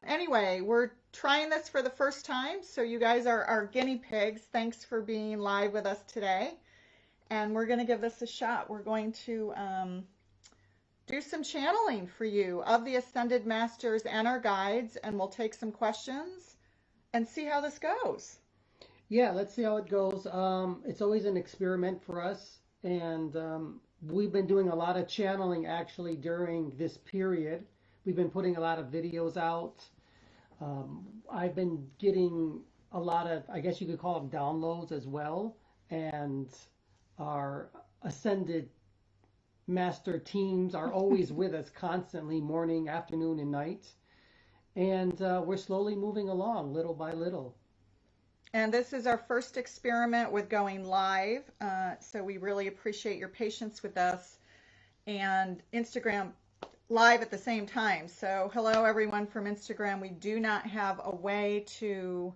Anyway, we're trying this for the first time, so you guys are our guinea pigs. Thanks for being live with us today. And we're going to give this a shot. We're going to do some channeling for you of the Ascended Masters and our guides, and we'll take some questions and see how this goes. Yeah, let's see how it goes. It's always an experiment for us, and we've been doing a lot of channeling actually during this period. We've been putting a lot of videos out. I've been getting a lot of, I guess you could call them downloads as well, and our Ascended Master teams are always with us constantly, morning, afternoon, and night. And we're slowly moving along little by little. And this is our first experiment with going live, so we really appreciate your patience with us, and Instagram live at the same time. So hello everyone from Instagram. We do not have a way to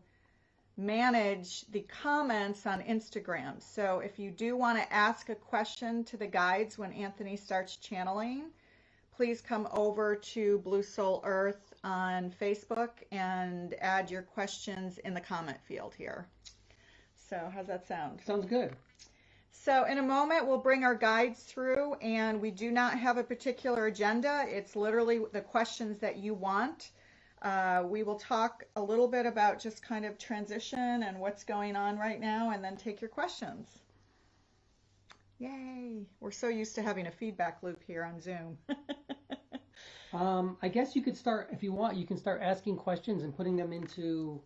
manage the comments on Instagram. So if you do want to ask a question to the guides when Anthony starts channeling, please come over to Blue Soul Earth on Facebook and add your questions in the comment field here. So how's that sound? Sounds good. So in a moment, we'll bring our guides through, and we do not have a particular agenda. It's literally the questions that you want. We will talk a little bit about just kind of transition and what's going on right now, and then take your questions. Yay! We're so used to having a feedback loop here on Zoom. I guess you could start, if you want, you can start asking questions and putting them into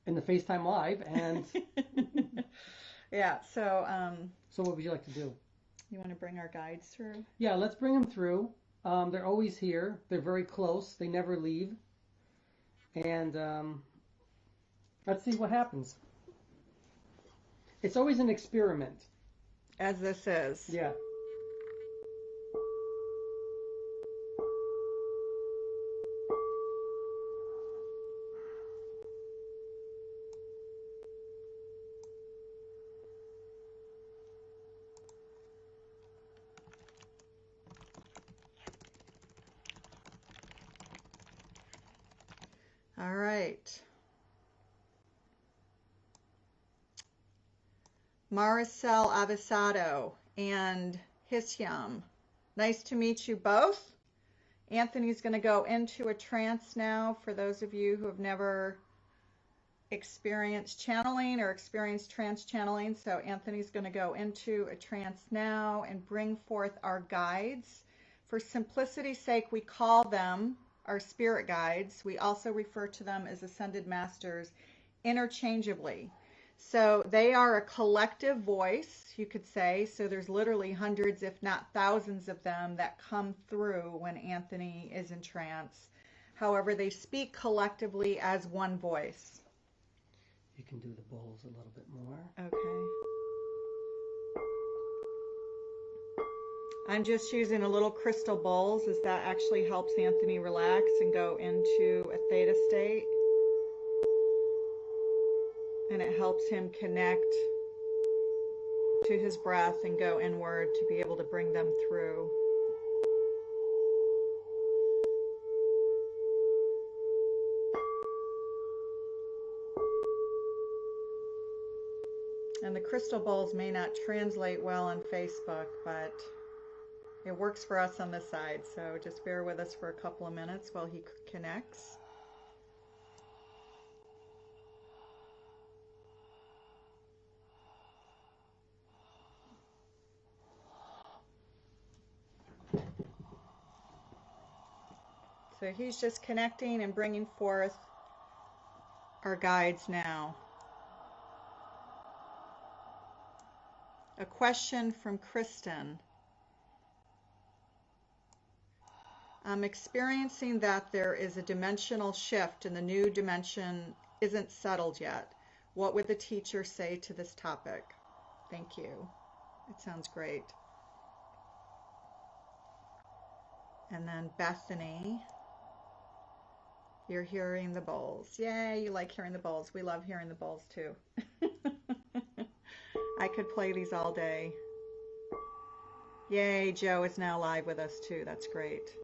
in the FaceTime Live. And yeah, so so what would you like to do? You want to bring our guides through? Yeah, let's bring them through. They're always here. They're very close. They never leave. And let's see what happens. It's always an experiment. As this is. Yeah. All right. Maricel Avisado and Hisyam. Nice to meet you both. Anthony's going to go into a trance now for those of you who have never experienced channeling or experienced trance channeling. So Anthony's going to go into a trance now and bring forth our guides. For simplicity's sake, we call them our spirit guides. We also refer to them as Ascended Masters interchangeably. So they are a collective voice, you could say. So there's literally hundreds, if not thousands of them that come through when Anthony is in trance. However, they speak collectively as one voice. You can do the bowls a little bit more. Okay. I'm just using a little crystal bowls, as that actually helps Anthony relax and go into a theta state. And it helps him connect to his breath and go inward to be able to bring them through. And the crystal bowls may not translate well on Facebook, but it works for us on this side. So just bear with us for a couple of minutes while he connects. So he's just connecting and bringing forth our guides now. A question from Kristen. I'm experiencing that there is a dimensional shift and the new dimension isn't settled yet. What would the teacher say to this topic? Thank you. It sounds great. And then Bethany, you're hearing the bowls. Yay, you like hearing the bowls. We love hearing the bowls too. I could play these all day. Yay, Joe is now live with us too. That's great.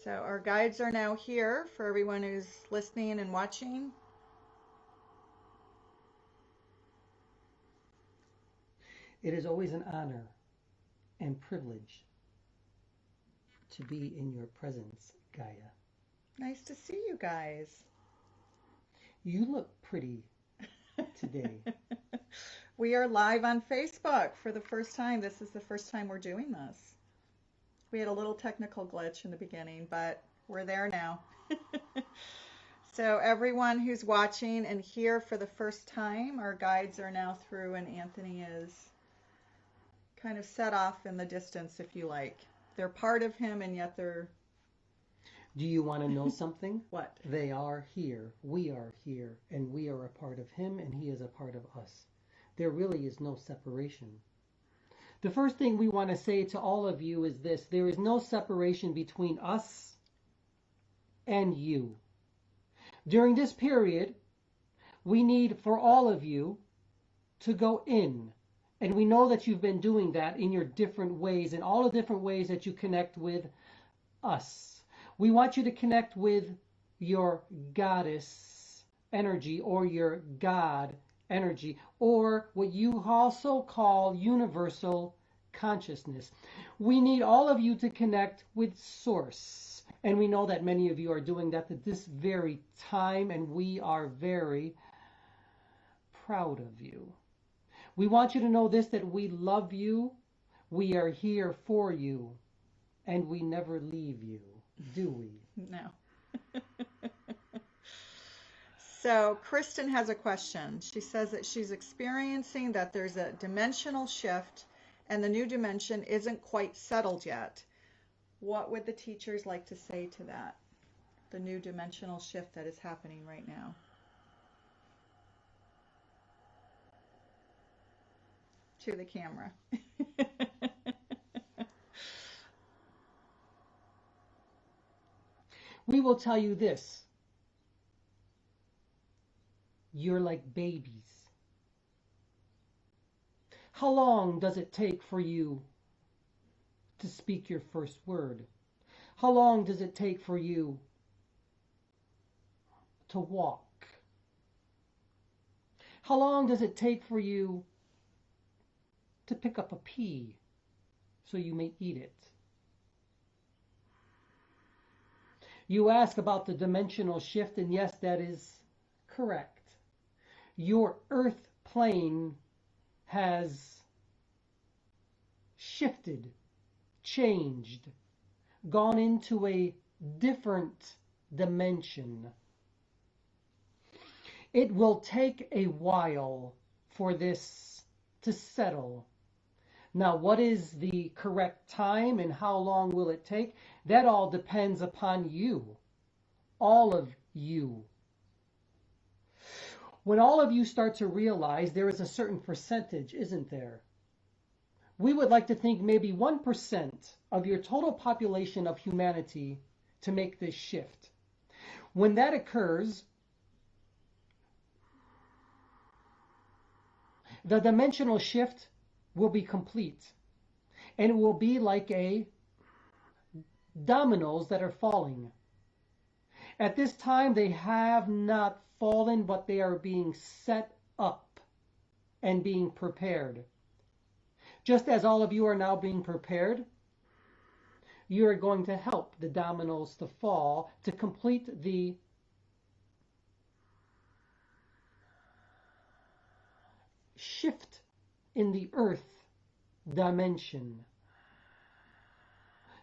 So our guides are now here for everyone who's listening and watching. It is always an honor and privilege to be in your presence, Gaia. Nice to see you guys. You look pretty today. We are live on Facebook for the first time. This is the first time we're doing this. We had a little technical glitch in the beginning, but we're there now. So everyone who's watching and here for the first time, our guides are now through, and Anthony is kind of set off in the distance, if you like. They're part of him, and yet they're... Do you want to know something? What? They are here, we are here, and we are a part of him, and he is a part of us. There really is no separation. The first thing we want to say to all of you is this: there is no separation between us and you. During this period, we need for all of you to go in. And we know that you've been doing that in your different ways, in all the different ways that you connect with us. We want you to connect with your goddess energy, or your God energy, or what you also call universal consciousness. We need all of you to connect with Source. And we know that many of you are doing that at this very time, and we are very proud of you. We want you to know this, that we love you, we are here for you, and we never leave you, do we? No. So Kristen has a question. She says that she's experiencing that there's a dimensional shift and the new dimension isn't quite settled yet. What would the teachers like to say to that? The new dimensional shift that is happening right now. To the camera. We will tell you this. You're like babies. How long does it take for you to speak your first word? How long does it take for you to walk? How long does it take for you to pick up a pea so you may eat it? You ask about the dimensional shift, and yes, that is correct. Your earth plane has shifted, changed, gone into a different dimension. It will take a while for this to settle. Now, what is the correct time and how long will it take? That all depends upon you, all of you. When all of you start to realize there is a certain percentage, isn't there? We would like to think maybe 1% of your total population of humanity to make this shift. When that occurs, the dimensional shift will be complete. And it will be like a dominoes that are falling. At this time, they have not fallen, but they are being set up and being prepared. Just as all of you are now being prepared, you are going to help the dominoes to fall to complete the shift in the earth dimension.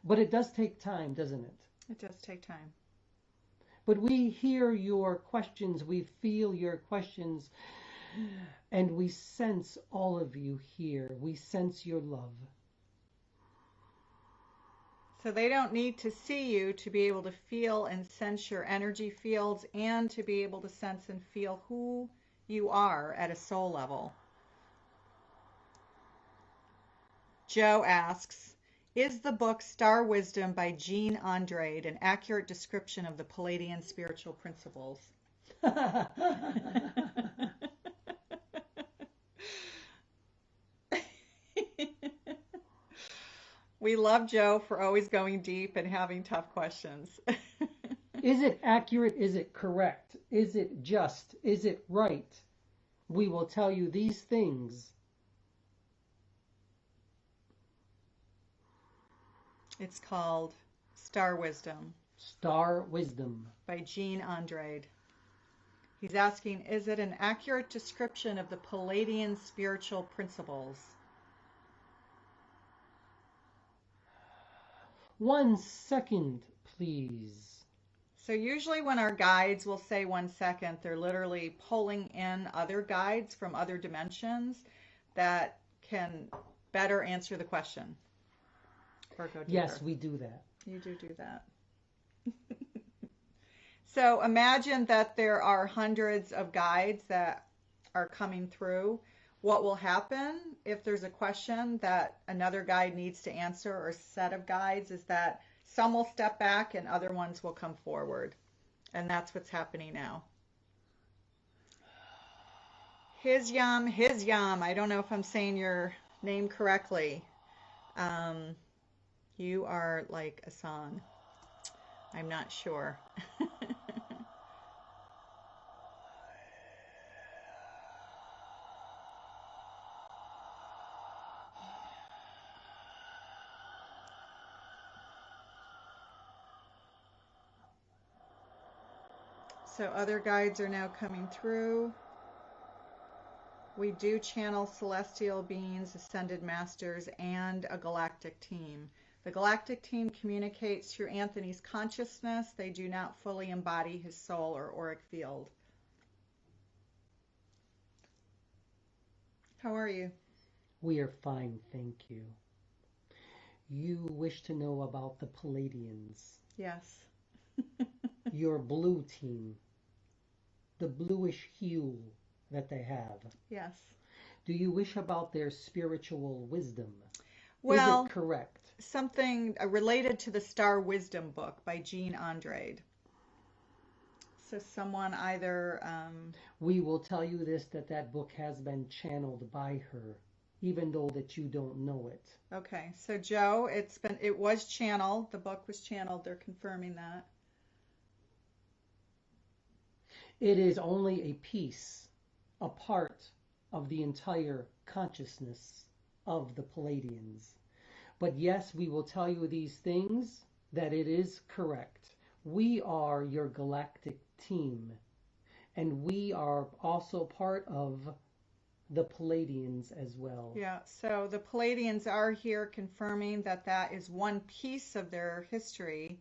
But it does take time, doesn't it? It does take time. But we hear your questions, we feel your questions, and we sense all of you here. We sense your love. So they don't need to see you to be able to feel and sense your energy fields, and to be able to sense and feel who you are at a soul level. Joe asks, is the book Star Wisdom by Jean Andrade an accurate description of the Pleiadian spiritual principles? We love Joe for always going deep and having tough questions. Is it accurate? Is it correct? Is it just? Is it right? We will tell you these things. It's called Star Wisdom Star Wisdom. by Jean Andrade. He's asking, is it an accurate description of the Pleiadian spiritual principles? 1 second, please. So usually when our guides will say 1 second, they're literally pulling in other guides from other dimensions that can better answer the question. Or go deeper. Yes, we do that. You do that. So imagine that there are hundreds of guides that are coming through. What will happen if there's a question that another guide needs to answer, or a set of guides, is that some will step back and other ones will come forward. And that's what's happening now. Hizyam. I don't know if I'm saying your name correctly. You are like a song. I'm not sure. So other guides are now coming through. We do channel celestial beings, ascended masters, and a galactic team. The galactic team communicates through Anthony's consciousness. They do not fully embody his soul or auric field. How are you? We are fine, thank you. You wish to know about the Pleiadians. Yes. Your blue team. The bluish hue that they have. Yes. Do you wish about their spiritual wisdom? Well, is it correct? Something related to the Star Wisdom book by Jean Andrade. So someone either... We will tell you this, that book has been channeled by her, even though that you don't know it. Okay, so Joe, it was channeled. The book was channeled. They're confirming that. It is only a piece, a part of the entire consciousness of the Pleiadians. But yes, we will tell you these things, that it is correct. We are your galactic team, and we are also part of the Pleiadians as well. Yeah, so the Pleiadians are here confirming that that is one piece of their history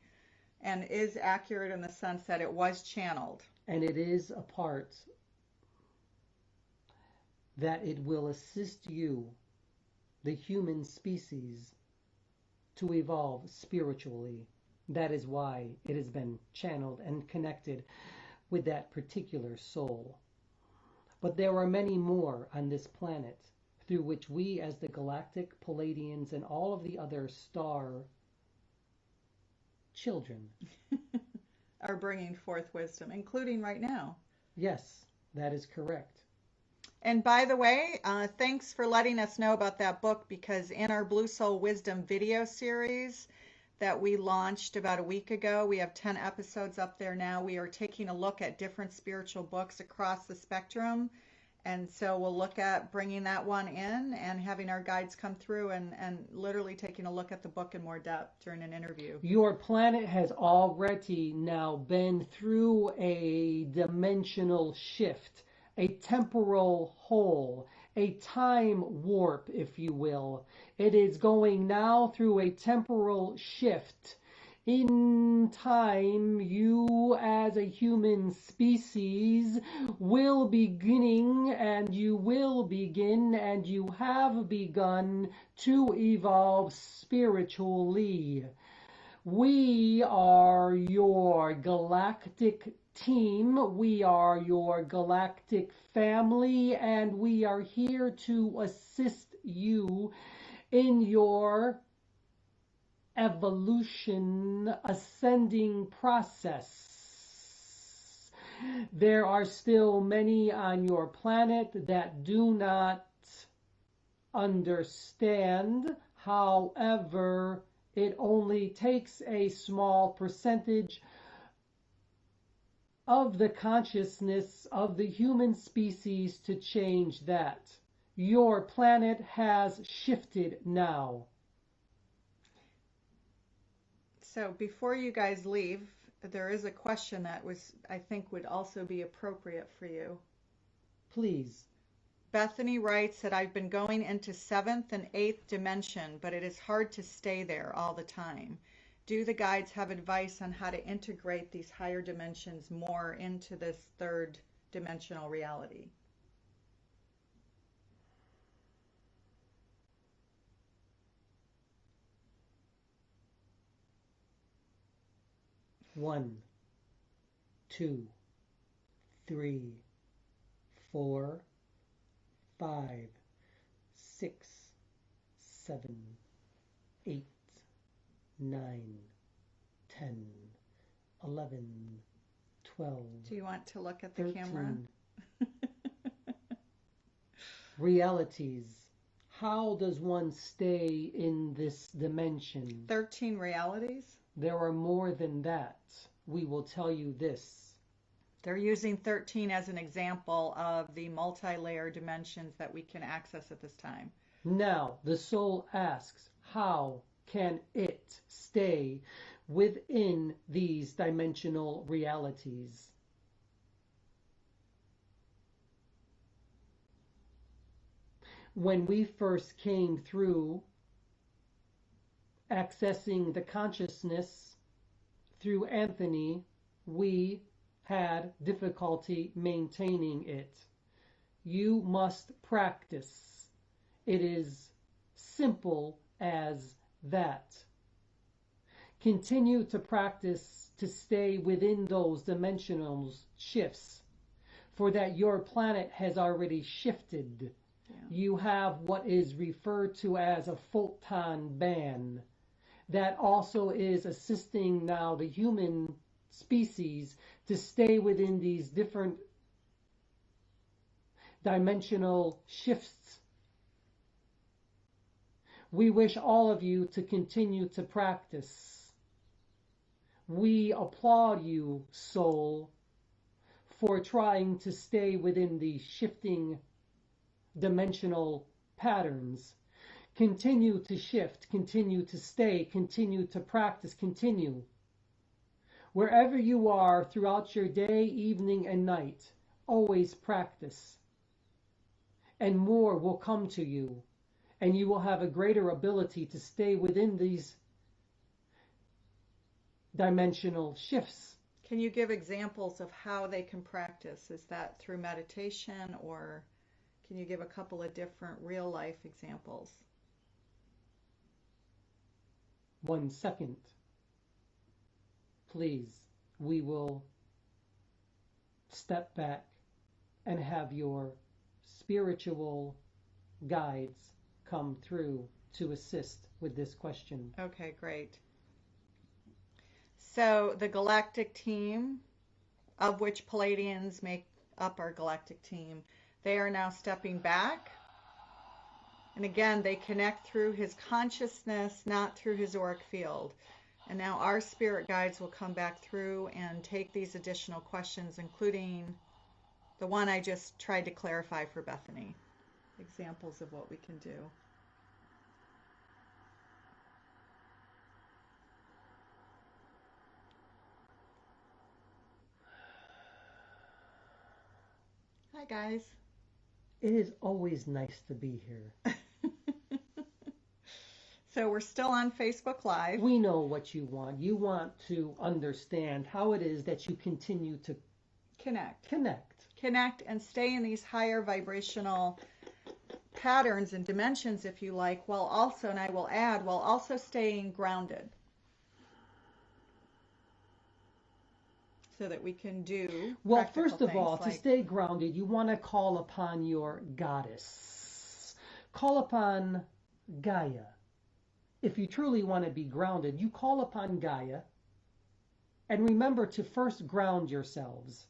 and is accurate in the sense that it was channeled. And it is a part that it will assist you, the human species, to evolve spiritually. That is why it has been channeled and connected with that particular soul. But there are many more on this planet through which we, as the galactic Pleiadians and all of the other star children, are bringing forth wisdom, including right now. Yes, that is correct. And by the way, thanks for letting us know about that book, because in our Blue Soul Wisdom video series that we launched about a week ago, we have 10 episodes up there now. We are taking a look at different spiritual books across the spectrum. And so we'll look at bringing that one in and having our guides come through and literally taking a look at the book in more depth during an interview. Your planet has already now been through a dimensional shift, a temporal hole, a time warp, if you will. It is going now through a temporal shift. In time, you as a human species will beginning, and you will begin, and you have begun to evolve spiritually. We are your galactic team, we are your galactic family, and we are here to assist you in your evolution ascending process. There are still many on your planet that do not understand However, it only takes a small percentage of the consciousness of the human species to change that. Your planet has shifted now. So before you guys leave, there is a question that I think would also be appropriate for you. Please. Bethany writes that I've been going into 7th and 8th dimension, but it is hard to stay there all the time. Do the guides have advice on how to integrate these higher dimensions more into this 3rd dimensional reality? One, 2, 3, 4, 5, 6, 7, 8, 9, 10, 11, 12. Do you want to look at the 13. camera? Realities. How does one stay in this dimension? 13 realities? There are more than that. We will tell you this. They're using 13 as an example of the multi-layer dimensions that we can access at this time. Now, the soul asks, how can it stay within these dimensional realities? When we first came through accessing the consciousness through Anthony, we had difficulty maintaining it. You must practice. It is simple as that. Continue to practice to stay within those dimensional shifts, for that your planet has already shifted. Yeah. You have what is referred to as a photon band that also is assisting now the human species to stay within these different dimensional shifts. We wish all of you to continue to practice. We applaud you, soul, for trying to stay within these shifting dimensional patterns. Continue to shift, continue to stay, continue to practice, continue. Wherever you are throughout your day, evening, and night, always practice. And more will come to you, and you will have a greater ability to stay within these dimensional shifts. Can you give examples of how they can practice? Is that through meditation, or can you give a couple of different real life examples? 1 second. Please, we will step back and have your spiritual guides come through to assist with this question. Okay, great. So the galactic team, of which Pleiadians make up our galactic team, they are now stepping back. And again, they connect through his consciousness, not through his auric field. And now our spirit guides will come back through and take these additional questions, including the one I just tried to clarify for Bethany. Examples of what we can do. Hi, guys. It is always nice to be here. So we're still on Facebook Live. We know what you want. You want to understand how it is that you continue to connect and stay in these higher vibrational patterns and dimensions, if you like, while also, and I will add, while also staying grounded, so that we can do well, practical first of all, things to stay grounded, you want to call upon your goddess. Call upon Gaia. If you truly want to be grounded, you call upon Gaia, and remember to first ground yourselves.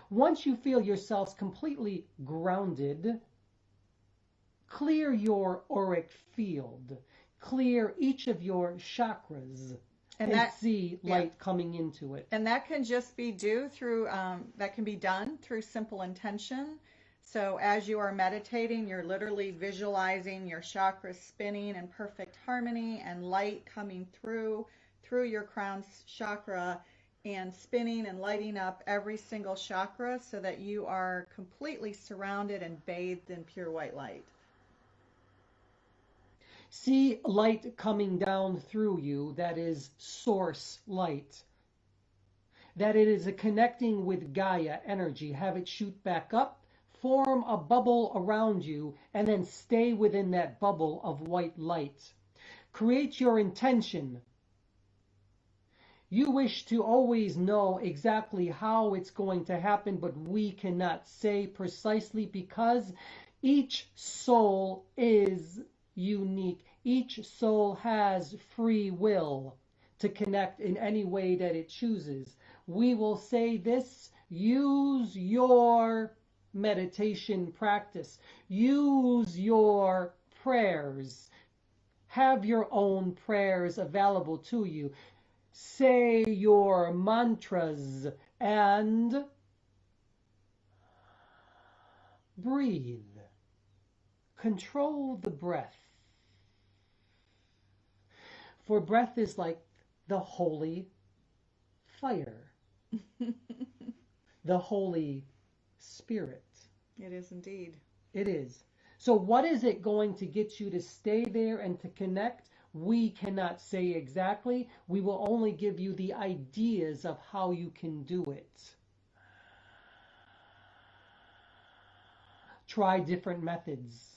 Once you feel yourselves completely grounded, Clear your auric field. Clear each of your chakras and see light coming into it. And that can just be that can be done through simple intention. So as you are meditating, you're literally visualizing your chakras spinning in perfect harmony and light coming through your crown chakra and spinning and lighting up every single chakra so that you are completely surrounded and bathed in pure white light. See light coming down through you, that is source light. That it is a connecting with Gaia energy. Have it shoot back up, form a bubble around you, and then stay within that bubble of white light. Create your intention. You wish to always know exactly how it's going to happen, but we cannot say precisely because each soul is unique. Each soul has free will to connect in any way that it chooses. We will say this: use your meditation practice. Use your prayers. Have your own prayers available to you. Say your mantras and breathe. Control the breath. For breath is like the holy fire, the Holy Spirit. It is indeed. It is. So what is it going to get you to stay there and to connect? We cannot say exactly. We will only give you the ideas of how you can do it. Try different methods.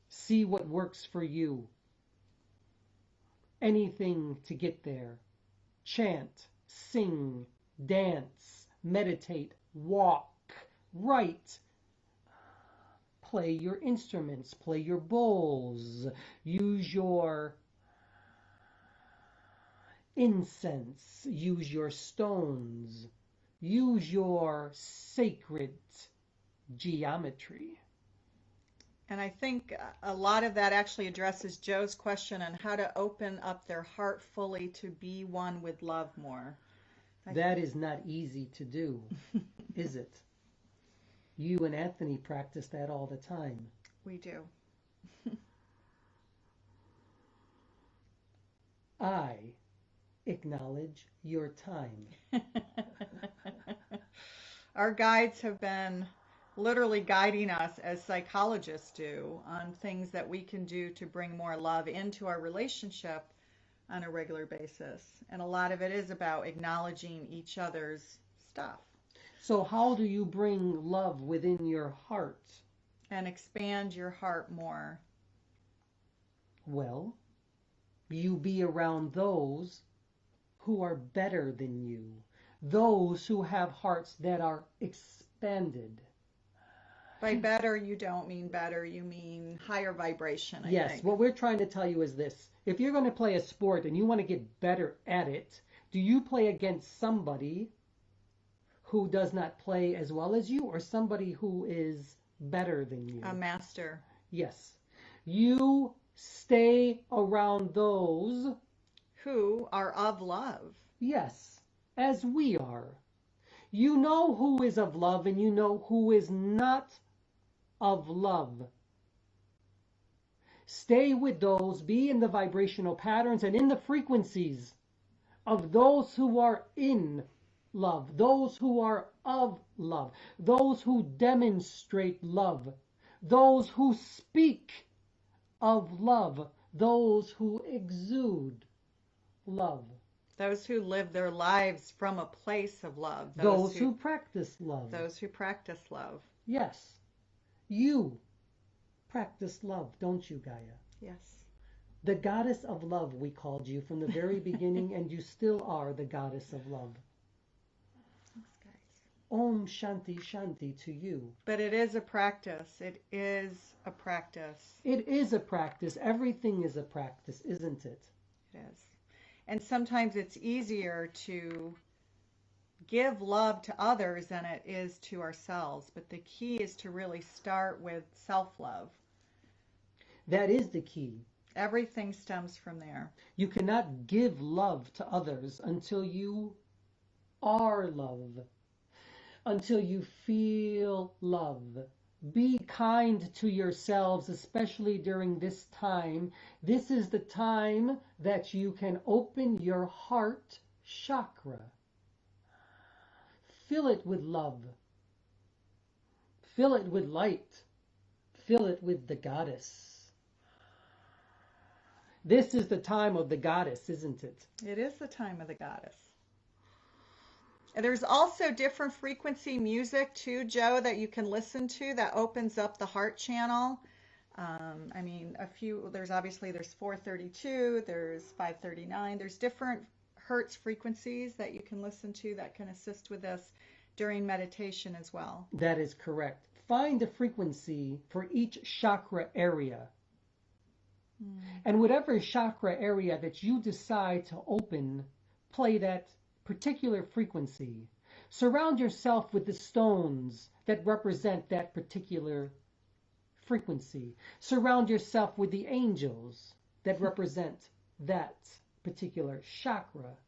See what works for you. Anything to get there. Chant, sing, dance, meditate, walk, write. Play your instruments, play your bowls, use your incense, use your stones, use your sacred geometry. And I think a lot of that actually addresses Joe's question on how to open up their heart fully to be one with love more. That is not easy to do, is it? You and Anthony practice that all the time. We do. I acknowledge your time. Our guides have been literally guiding us as psychologists do on things that we can do to bring more love into our relationship on a regular basis. And a lot of it is about acknowledging each other's stuff. So how do you bring love within your heart? And expand your heart more. Well, you be around those who are better than you. Those who have hearts that are expanded. By better, you don't mean better, you mean higher vibration, I Yes, think. what we're trying to tell you is this. If you're going to play a sport and you want to get better at it, do you play against somebody who does not play as well as you, or somebody who is better than you? A master. Yes. You stay around those who are of love. Yes, as we are. You know who is of love and you know who is not of love. Stay with those, be in the vibrational patterns and in the frequencies of those who are in love, those who are of love, those who demonstrate love, those who speak of love, those who exude love. Those who live their lives from a place of love. Those who practice love. Those who practice love. Yes. You practice love, don't you, Gaia? Yes. The goddess of love, we called you from the very beginning, and you still are the goddess of love. Thanks, guys. Om Shanti Shanti to you. But it is a practice. It is a practice. It is a practice. Everything is a practice, isn't it? It is. And sometimes it's easier to give love to others than it is to ourselves. But the key is to really start with self-love. That is the key. Everything stems from there. You cannot give love to others until you are love, until you feel love. Be kind to yourselves, especially during this time. This is the time that you can open your heart chakra. Fill it with love. Fill it with light. Fill it with the goddess. This is the time of the goddess, isn't it? It is the time of the goddess. And there's also different frequency music too, Joe, that you can listen to that opens up the heart channel. I mean, there's 432, there's 539, there's different hertz frequencies that you can listen to that can assist with this during meditation as well. That is correct. Find a frequency for each chakra area. And whatever chakra area that you decide to open, play that particular frequency. Surround yourself with the stones that represent that particular frequency. Surround yourself with the angels that represent that particular chakra.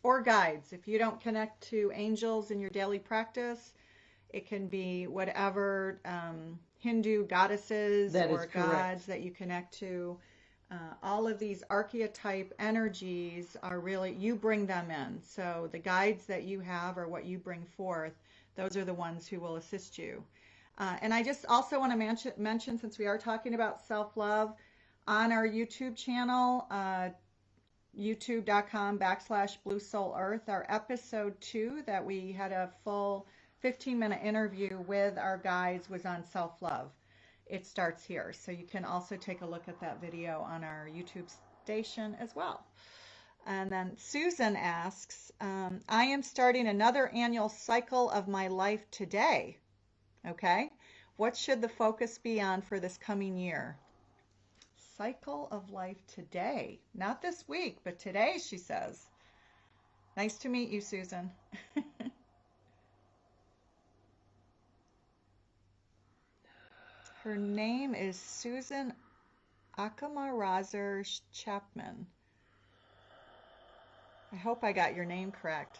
Or guides. If you don't connect to angels in your daily practice, it can be whatever Hindu goddesses or gods that you connect to. All of these archetype energies are really, you bring them in. So the guides that you have or what you bring forth, those are the ones who will assist you. And I just also want to mention, since we are talking about self-love, on our YouTube channel, youtube.com/Blue Soul Earth, our episode 2 that we had a full 15-minute interview with our guides was on self-love. It starts here. So you can also take a look at that video on our YouTube station as well. And then Susan asks, I am starting another annual cycle of my life today. Okay. What should the focus be on for this coming year? Cycle of life today. Not this week, but today, she says. Nice to meet you, Susan. Her name is Susan Akamarazer Chapman. I hope I got your name correct.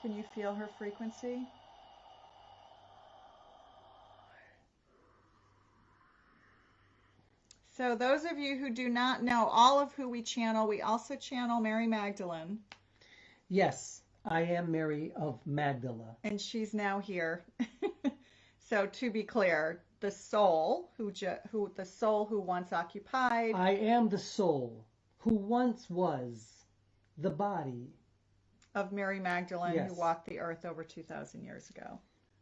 Can you feel her frequency? So those of you who do not know all of who we channel, we also channel Mary Magdalene. Yes, I am Mary of Magdala. And she's now here. So to be clear, the soul who once occupied. I am the soul who once was the body of Mary Magdalene, yes, who walked the earth over 2,000 years ago.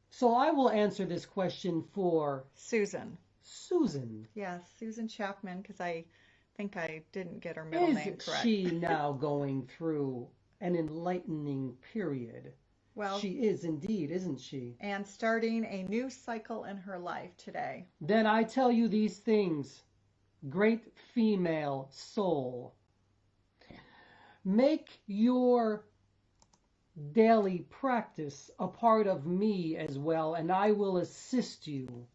So I will answer this question for Susan. Susan. Yes, Susan Chapman, because I think I didn't get her middle name correct. Is she now going through an enlightening period? Well, she is indeed, isn't she? And starting a new cycle in her life today. Then I tell you these things, great female soul. Make your daily practice a part of me as well, and I will assist you.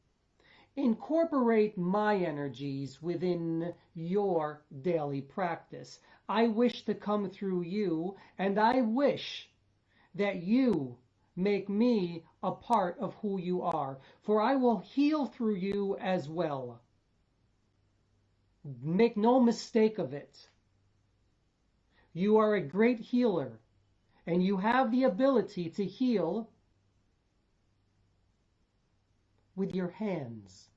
Incorporate my energies within your daily practice. I wish to come through you, and I wish that you make me a part of who you are, for I will heal through you as well. Make no mistake of it. You are a great healer, and you have the ability to heal with your hands.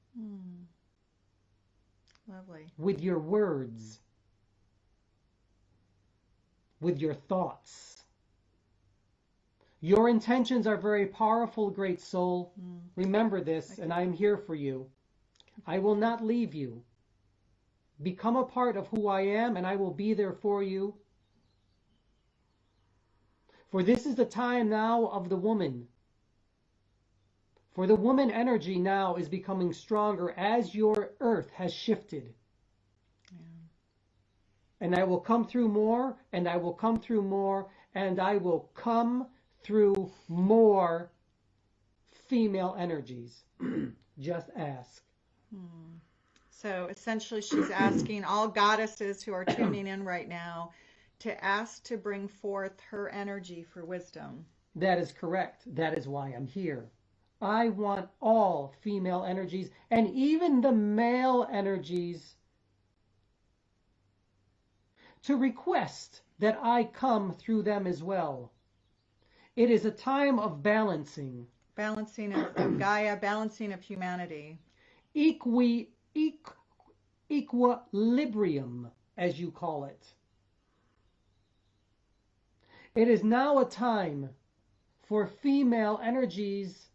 Lovely. With your words. With your thoughts. Your intentions are very powerful, great soul. Remember this, and I am here for you. I will not leave you. Become a part of who I am, and I will be there for you. For this is the time now of the woman. For the woman energy now is becoming stronger as your earth has shifted. And I will come through more, and I will come through more, and I will come through more female energies. Just ask. So essentially she's asking all goddesses who are tuning in right now to ask to bring forth her energy for wisdom. That is correct. That is why I'm here. I want all female energies and even the male energies to request that I come through them as well. It is a time of balancing. Balancing of Gaia, balancing of humanity. Equilibrium, as you call it. It is now a time for female energies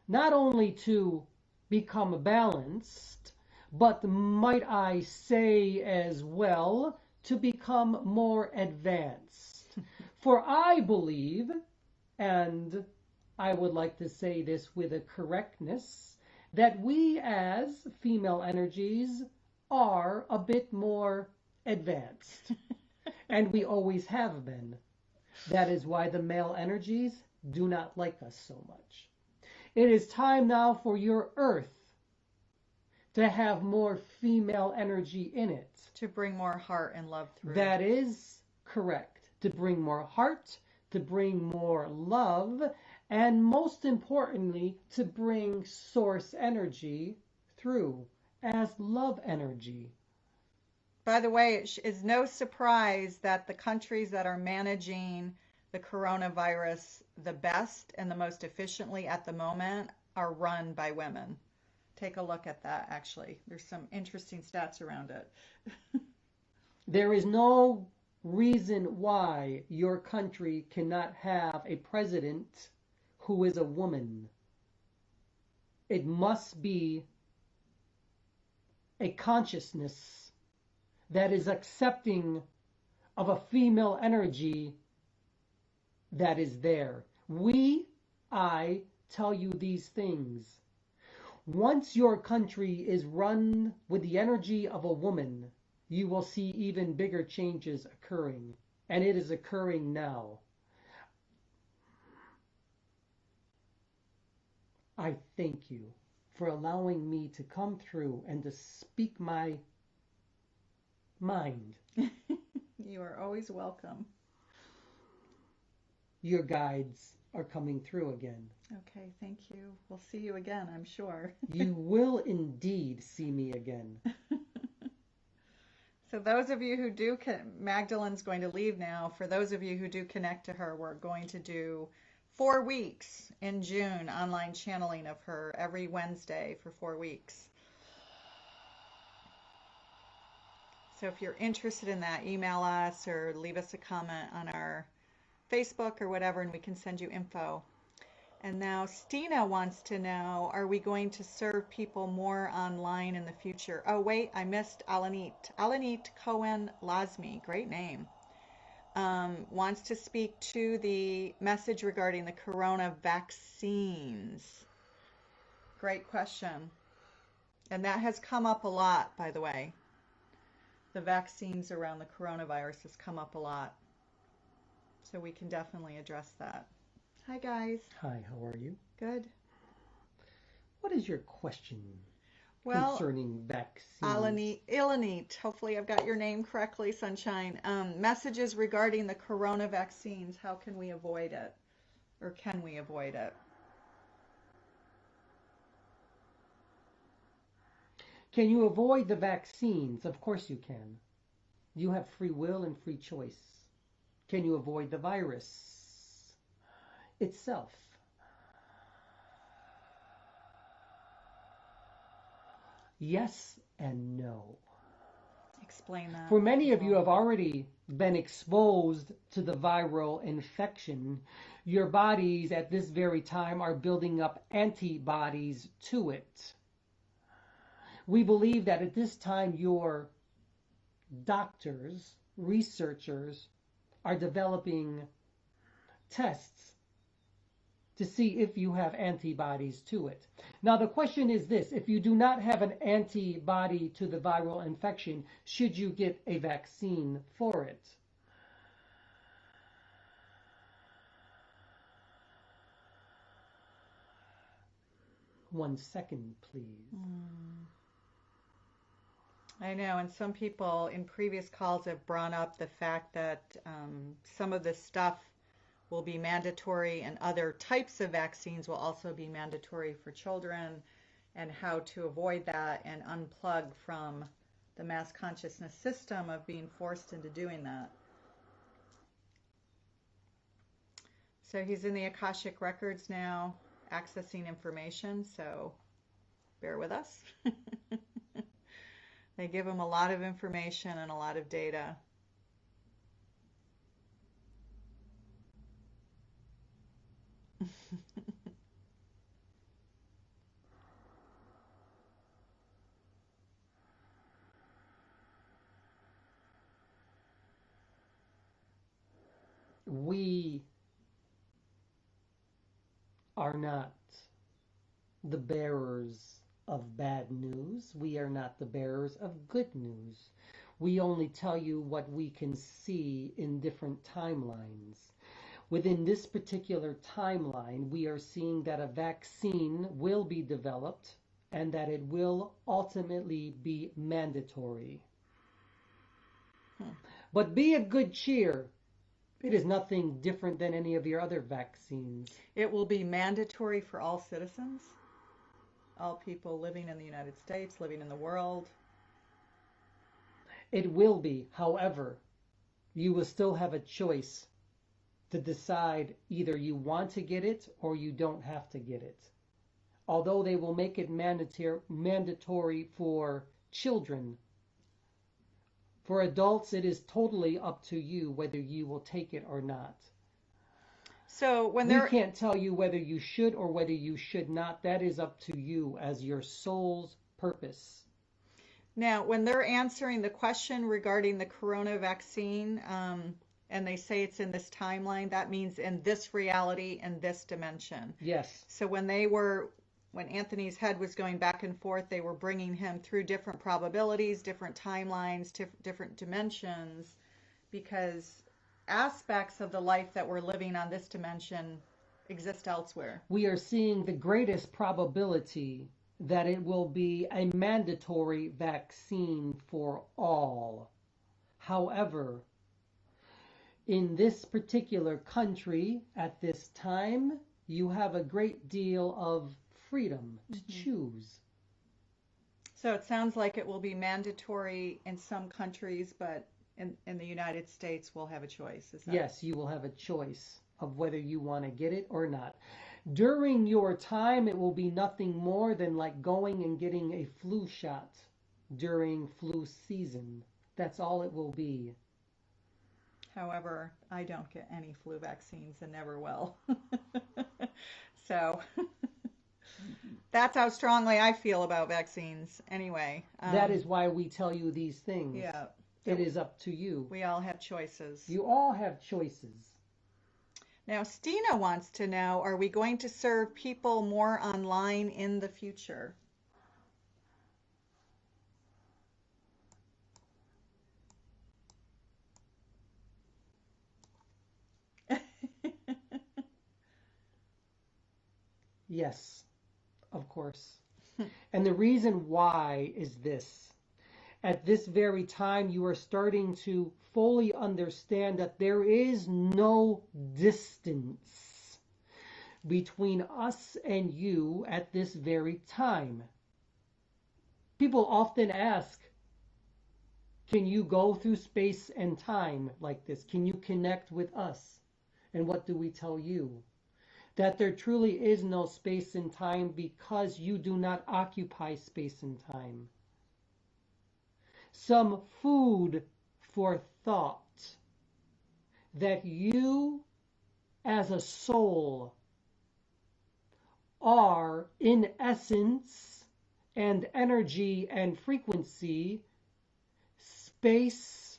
not only to become balanced, but might I say as well, to become more advanced. For I believe, and I would like to say this with a correctness, that we as female energies are a bit more advanced. And we always have been. That is why the male energies do not like us so much. It is time now for your earth to have more female energy in it. To bring more heart and love through. That is correct. To bring more heart, to bring more love, and most importantly, to bring source energy through as love energy. By the way, it is no surprise that the countries that are managing the coronavirus the best and the most efficiently at the moment are run by women. Take a look at that, actually. There's some interesting stats around it. There is no reason why your country cannot have a president who is a woman. It must be a consciousness that is accepting of a female energy that is there. I tell you these things. Once your country is run with the energy of a woman, you will see even bigger changes occurring. And it is occurring now. I thank you for allowing me to come through and to speak my mind. You are always welcome. Your guides are coming through again. Okay, thank you. We'll see you again, I'm sure. You will indeed see me again. So those of you who do, Magdalene's going to leave now. For those of you who do connect to her, we're going to do 4 weeks in June online channeling of her every Wednesday for 4 weeks. So if you're interested in that, email us or leave us a comment on our Facebook or whatever, and we can send you info. And now Stina wants to know, are we going to serve people more online in the future? Oh, wait, I missed Alanit. Alanit Cohen Lazmi, great name. Wants to speak to the message regarding the corona vaccines. Great question. And that has come up a lot, by the way. The vaccines around the coronavirus has come up a lot. So we can definitely address that. Hi, guys. Hi, how are you? Good. What is your question concerning vaccines? Ilanit, hopefully I've got your name correctly, Sunshine. Messages regarding the corona vaccines. How can we avoid it? Or can we avoid it? Can you avoid the vaccines? Of course you can. You have free will and free choice. Can you avoid the virus itself? Yes and no. Explain that. For many of you have already been exposed to the viral infection. Your bodies at this very time are building up antibodies to it. We believe that at this time your doctors, researchers are developing tests to see if you have antibodies to it. Now, the question is this: if you do not have an antibody to the viral infection, should you get a vaccine for it? One second, please. I know, and some people in previous calls have brought up the fact that some of this stuff will be mandatory and other types of vaccines will also be mandatory for children, and how to avoid that and unplug from the mass consciousness system of being forced into doing that. So he's in the Akashic Records now, accessing information, so bear with us. They give him a lot of information and a lot of data. We are not the bearers of bad news. We are not the bearers of good news. We only tell you what we can see in different timelines. Within this particular timeline, we are seeing that a vaccine will be developed and that it will ultimately be mandatory. But be of good cheer. It is nothing different than any of your other vaccines. It will be mandatory for all citizens, all people living in the United States, living in the world. It will be. However, you will still have a choice to decide either you want to get it or you don't have to get it. Although they will make it mandatory for children, for adults, it is totally up to you whether you will take it or not. So when we can't tell you whether you should or whether you should not. That is up to you as your soul's purpose. Now, when they're answering the question regarding the corona vaccine, and they say it's in this timeline, that means in this reality and this dimension. Yes. So when Anthony's head was going back and forth, they were bringing him through different probabilities, different timelines, different dimensions, because aspects of the life that we're living on this dimension exist elsewhere. We are seeing the greatest probability that it will be a mandatory vaccine for all. However, in this particular country at this time, you have a great deal of freedom to choose. So it sounds like it will be mandatory in some countries, but in the United States we'll have a choice. Is that... Yes, you will have a choice of whether you want to get it or not. During your time, it will be nothing more than like going and getting a flu shot during flu season. That's all it will be. However, I don't get any flu vaccines and never will. So that's how strongly I feel about vaccines anyway. That is why we tell you these things. Yeah. It is up to you. We all have choices. You all have choices. Now, Stina wants to know, are we going to serve people more online in the future? Yes, of course. And the reason why is this. At this very time, you are starting to fully understand that there is no distance between us and you at this very time. People often ask, can you go through space and time like this? Can you connect with us? And what do we tell you? That there truly is no space and time because you do not occupy space and time. Some food for thought that you as a soul are in essence and energy and frequency, space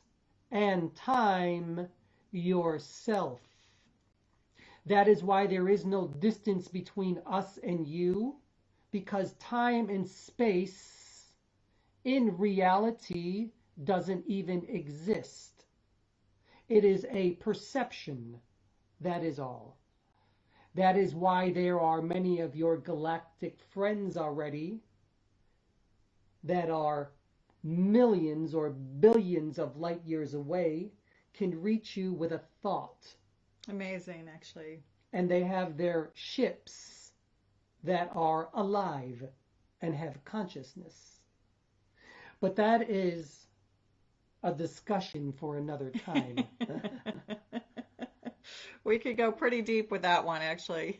and time yourself. That is why there is no distance between us and you, because time and space in reality doesn't even exist. It is a perception, that is all. That is why there are many of your galactic friends already that are millions or billions of light years away, can reach you with a thought. Amazing, actually. And they have their ships that are alive and have consciousness. But that is a discussion for another time. We could go pretty deep with that one, actually.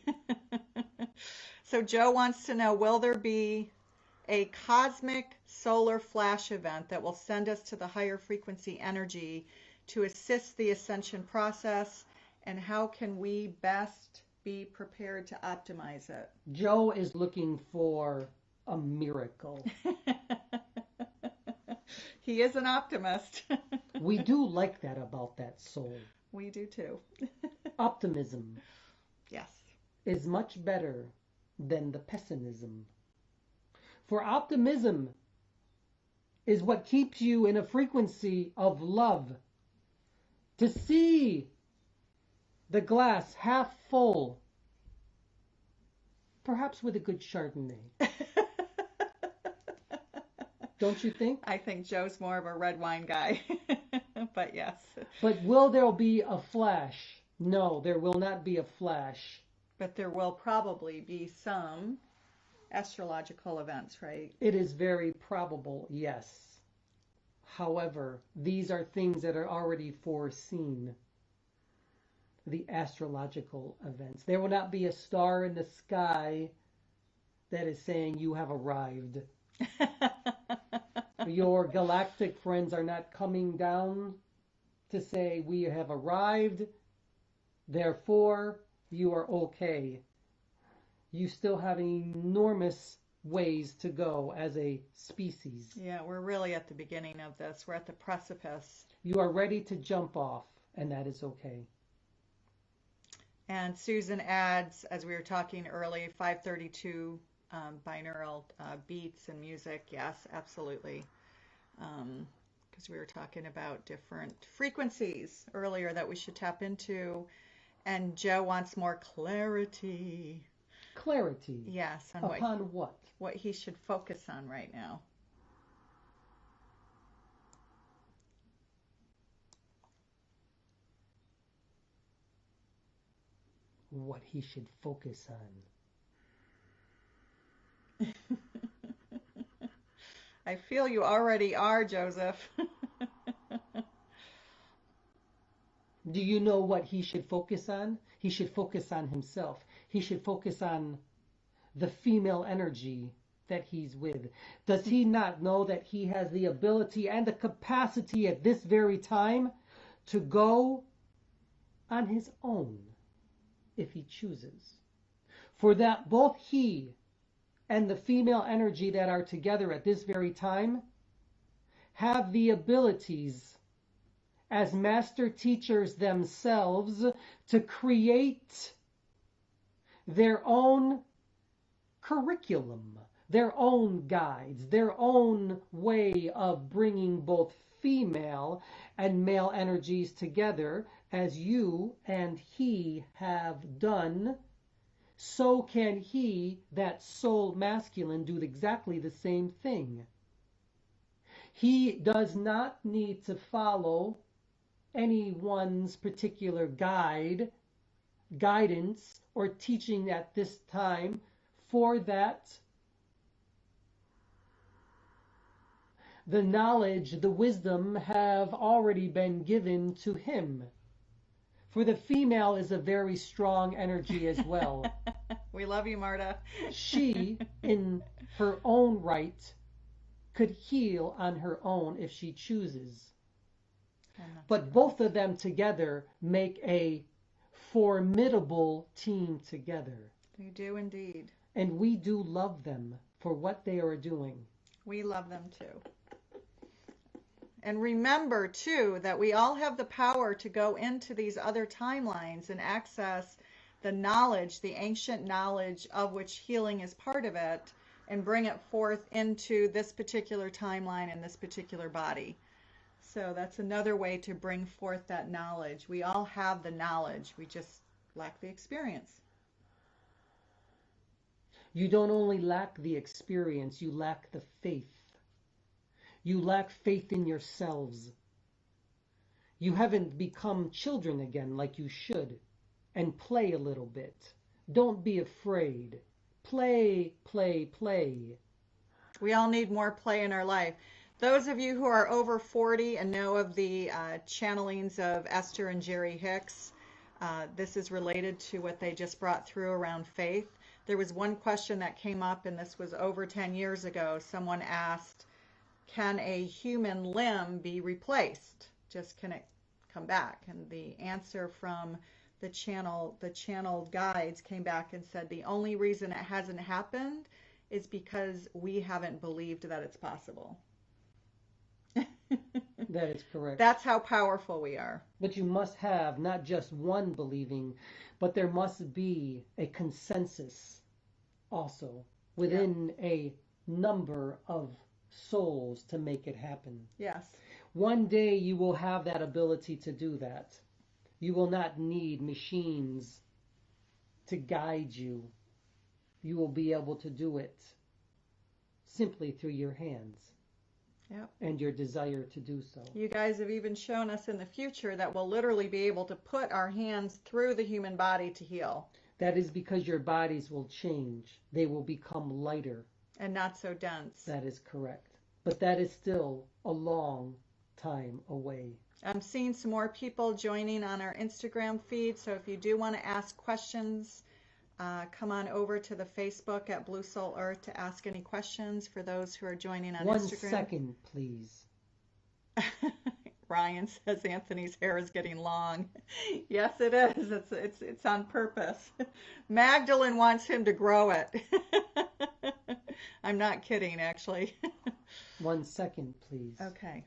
So Joe wants to know, will there be a cosmic solar flash event that will send us to the higher frequency energy to assist the ascension process, and how can we best be prepared to optimize it? Joe is looking for a miracle. He is an optimist. We do like that about that soul. We do too. Optimism. Yes. Is much better than the pessimism. For optimism is what keeps you in a frequency of love. To see the glass half full, perhaps with a good Chardonnay. Don't you think? I think Joe's more of a red wine guy, but yes. But will there be a flash? No, there will not be a flash. But there will probably be some astrological events, right? It is very probable, yes. However, these are things that are already foreseen. The astrological events. There will not be a star in the sky that is saying you have arrived. Your galactic friends are not coming down to say we have arrived, therefore you are okay. You still have enormous ways to go as a species. Yeah, we're really at the beginning of this. We're at the precipice. You are ready to jump off, and that is okay. And Susan adds, as we were talking early, 532 binaural beats and music. Yes, absolutely. Because we were talking about different frequencies earlier that we should tap into. And Joe wants more clarity. Clarity? Yes. On upon what? What he should focus on right now. What he should focus on. I feel you already are, Joseph. Do you know what he should focus on? He should focus on himself. He should focus on the female energy that he's with. Does he not know that he has the ability and the capacity at this very time to go on his own if he chooses? For that both he and the female energy that are together at this very time have the abilities as master teachers themselves to create their own curriculum, their own guides, their own way of bringing both female and male energies together, as you and he have done. So can he, that soul masculine, do exactly the same thing. He does not need to follow anyone's particular guidance, or teaching at this time, for that the knowledge, the wisdom have already been given to him. For the female is a very strong energy as well. We love you, Marta. She, in her own right, could heal on her own if she chooses. But both of them together make a formidable team together. They do indeed. And we do love them for what they are doing. We love them too. And remember too that we all have the power to go into these other timelines and access the knowledge, the ancient knowledge of which healing is part of it, and bring it forth into this particular timeline and this particular body. So that's another way to bring forth that knowledge. We all have the knowledge, we just lack the experience. You don't only lack the experience, you lack the faith. You lack faith in yourselves. You haven't become children again like you should. And play a little bit. Don't be afraid. Play, play, play. We all need more play in our life. Those of you who are over 40 and know of the channelings of Esther and Jerry Hicks, this is related to what they just brought through around faith. There was one question that came up, and this was over 10 years ago. Someone asked, can a human limb be replaced? Just can it come back? And the answer from the channeled guides came back and said the only reason it hasn't happened is because we haven't believed that it's possible. That is correct. That's how powerful we are. But you must have not just one believing, but there must be a consensus also within a number of souls to make it happen. Yes. One day you will have that ability to do that. You will not need machines to guide you. You will be able to do it simply through your hands. Yep. And your desire to do so. You guys have even shown us in the future that we'll literally be able to put our hands through the human body to heal. That is because your bodies will change. They will become lighter. And not so dense. That is correct. But that is still a long time away. I'm seeing some more people joining on our Instagram feed, so if you do want to ask questions, come on over to the Facebook at Blue Soul Earth to ask any questions for those who are joining on Instagram. 1 second, please. Ryan says Anthony's hair is getting long. Yes, it is. It's on purpose. Magdalene wants him to grow it. I'm not kidding, actually. 1 second, please. Okay.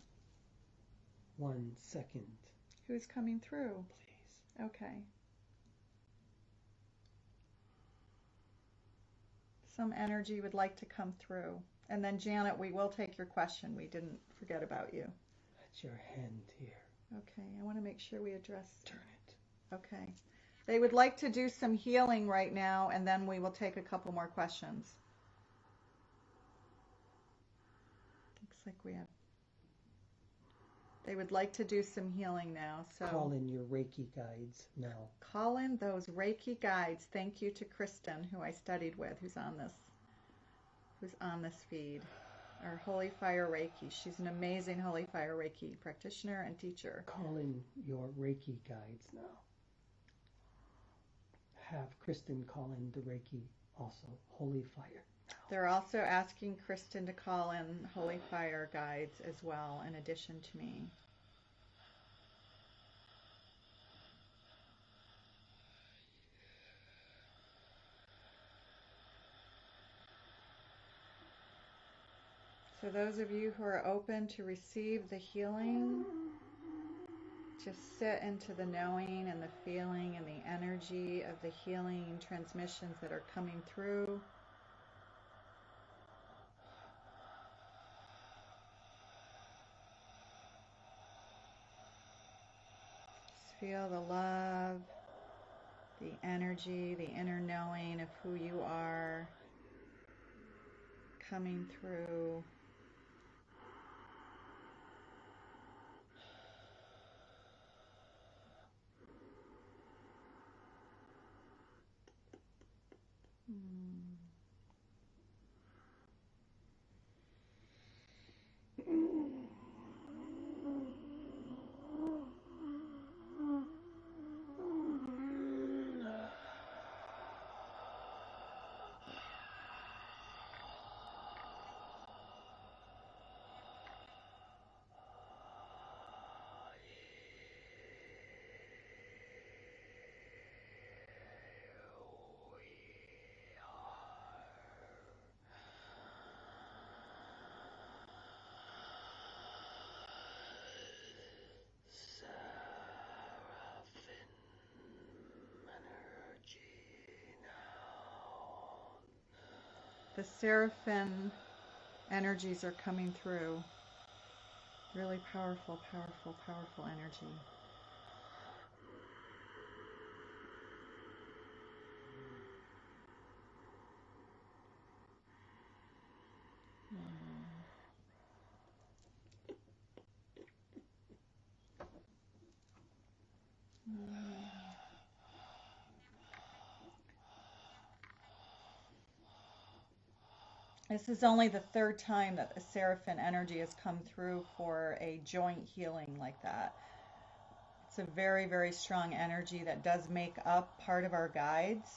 1 second. Who's coming through? Please. Okay. Some energy would like to come through. And then Janet, we will take your question. We didn't forget about you. That's your hand here. Okay, I want to make sure we address... Turn it. Okay. They would like to do some healing right now, and then we will take a couple more questions. Looks like we have... They would like to do some healing now, so... Call in your Reiki guides now. Call in those Reiki guides. Thank you to Kristen, who I studied with, who's on this feed. Our Holy Fire Reiki. She's an amazing Holy Fire Reiki practitioner and teacher. Call in your Reiki guides now. Have Kristen call in the Reiki also. Holy Fire. They're also asking Kristen to call in Holy Fire guides as well, in addition to me. So those of you who are open to receive the healing, just sit into the knowing and the feeling and the energy of the healing transmissions that are coming through. Just feel the love, the energy, the inner knowing of who you are coming through. The Seraphim energies are coming through. Really powerful, powerful, powerful energy. This is only the third time that the Seraphim energy has come through for a joint healing like that. It's a very, very strong energy that does make up part of our guides.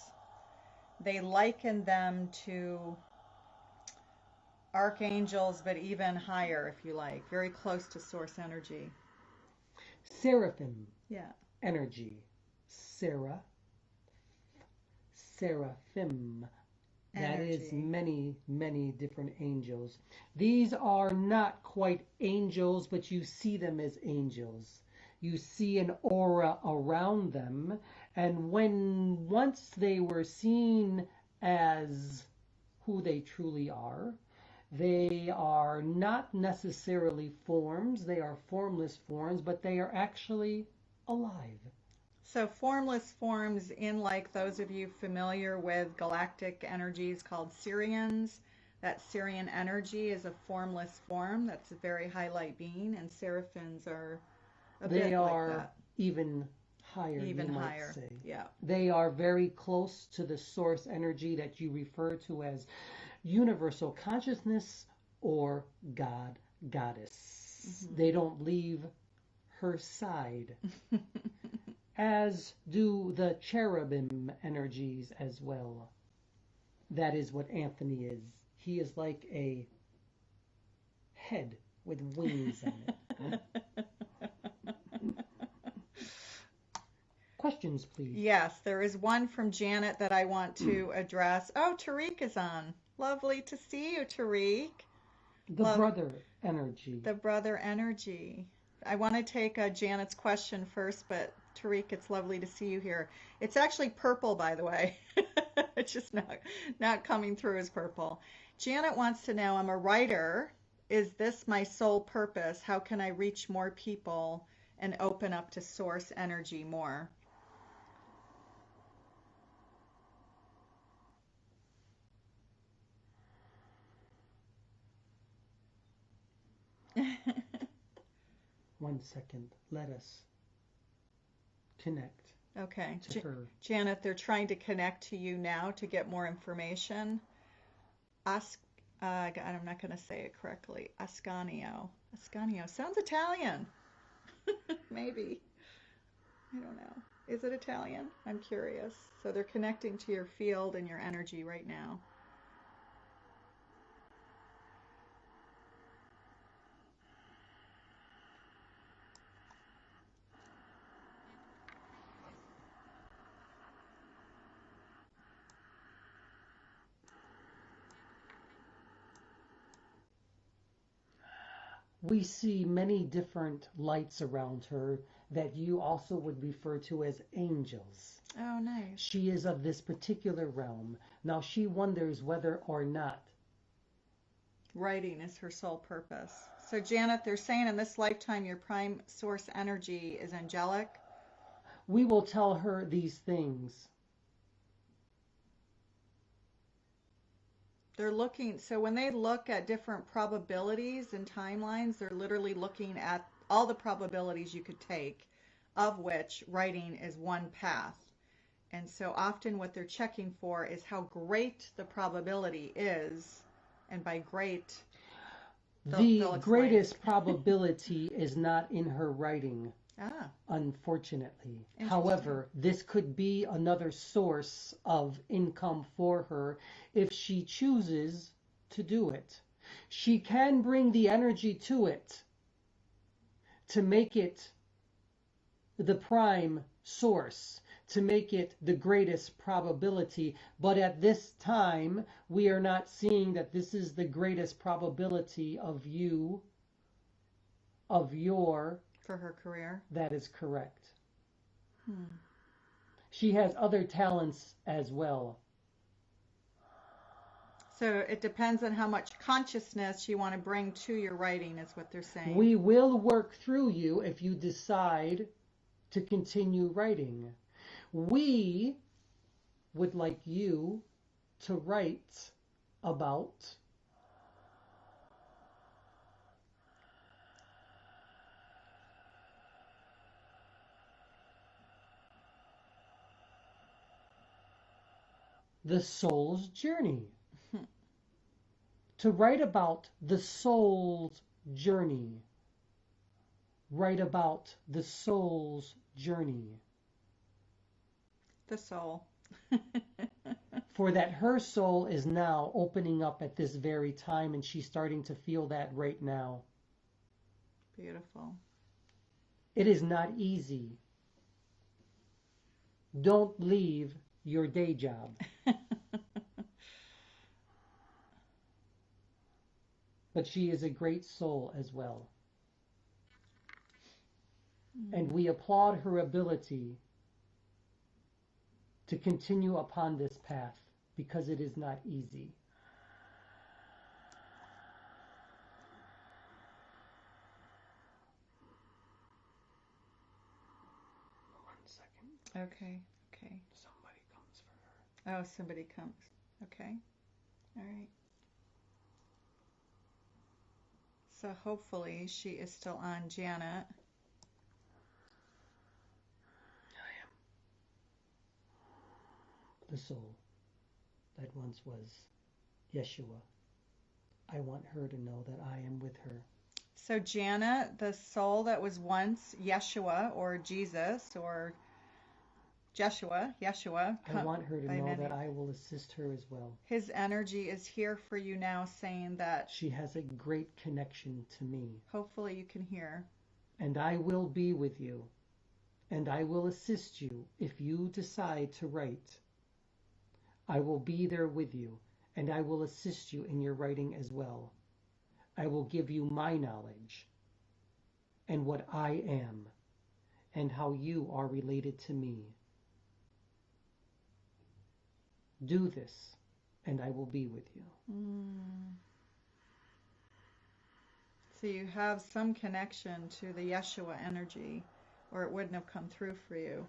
They liken them to archangels, but even higher, if you like, very close to source energy. Seraphim Yeah. energy. Seraphim. That is Energy. many, many different angels. These are not quite angels, but you see them as angels. You see an aura around them, and once they were seen as who they truly are, they are not necessarily forms, they are formless forms, but they are actually alive. So formless forms in, like those of you familiar with galactic energies called Sirians, that Sirian energy is a formless form. That's a very high light being, and Seraphims are a They bit are like that. even higher, Even you might higher. say. Yeah. They are very close to the source energy that you refer to as universal consciousness or God, goddess. They don't leave her side, as do the cherubim energies as well. That is what Anthony is. He is like a head with wings on it. Questions, please. Yes, there is one from Janet that I want to address. Oh, Tariq is on. Lovely to see you, Tariq. The brother energy. The brother energy. I want to take Janet's question first, but Tariq, it's lovely to see you here. It's actually purple, by the way. It's just not coming through as purple. Janet wants to know, I'm a writer. Is this my sole purpose? How can I reach more people and open up to source energy more? One second. Let us connect Okay. to her. Janet, they're trying to connect to you now to get more information. I'm not going to say it correctly. Ascanio. Ascanio. Sounds Italian. Maybe. I don't know. Is it Italian? I'm curious. So they're connecting to your field and your energy right now. We see many different lights around her that you also would refer to as angels. Oh, nice. She is of this particular realm. Now she wonders whether or not Writing is her sole purpose. So Janet, they're saying in this lifetime your prime source energy is angelic. we will tell her these things. They're looking, so when they look at different probabilities and timelines, they're literally looking at all the probabilities you could take, of which writing is one path. And so often what they're checking for is how great the probability is, and by great, they'll The explain. greatest probability is not in her writing, Ah, unfortunately. Interesting. However, this could be another source of income for her if she chooses to do it. She can bring the energy to it to make it the prime source, to make it the greatest probability. But at this time, we are not seeing that this is the greatest probability of you, of your. for her career. That is correct. She has other talents as well. So it depends on how much consciousness you want to bring to your writing, is what they're saying. We will work through you if you decide to continue writing. We would like you to write about the soul's journey. To write about the soul's journey. Write about the soul's journey. The soul. For that her soul is now opening up at this very time, and she's starting to feel that right now. Beautiful. It is not easy. Don't leave your day job. But she is a great soul as well. And we applaud her ability to continue upon this path, because it is not easy. One second. Okay, okay. Somebody comes for her. Oh, somebody comes. Okay. All right. So hopefully she is still on, Janet. I am. The soul that once was Yeshua. I want her to know that I am with her. So Janet, the soul that was once Yeshua or Jesus or Jeshua, I want her to know that I will assist her as well. His energy is here for you now, saying that she has a great connection to me. Hopefully you can hear. And I will be with you. And I will assist you if you decide to write. I will be there with you, and I will assist you in your writing as well. I will give you my knowledge and what I am and how you are related to me. Do this, and I will be with you. So you have some connection to the Yeshua energy, or it wouldn't have come through for you.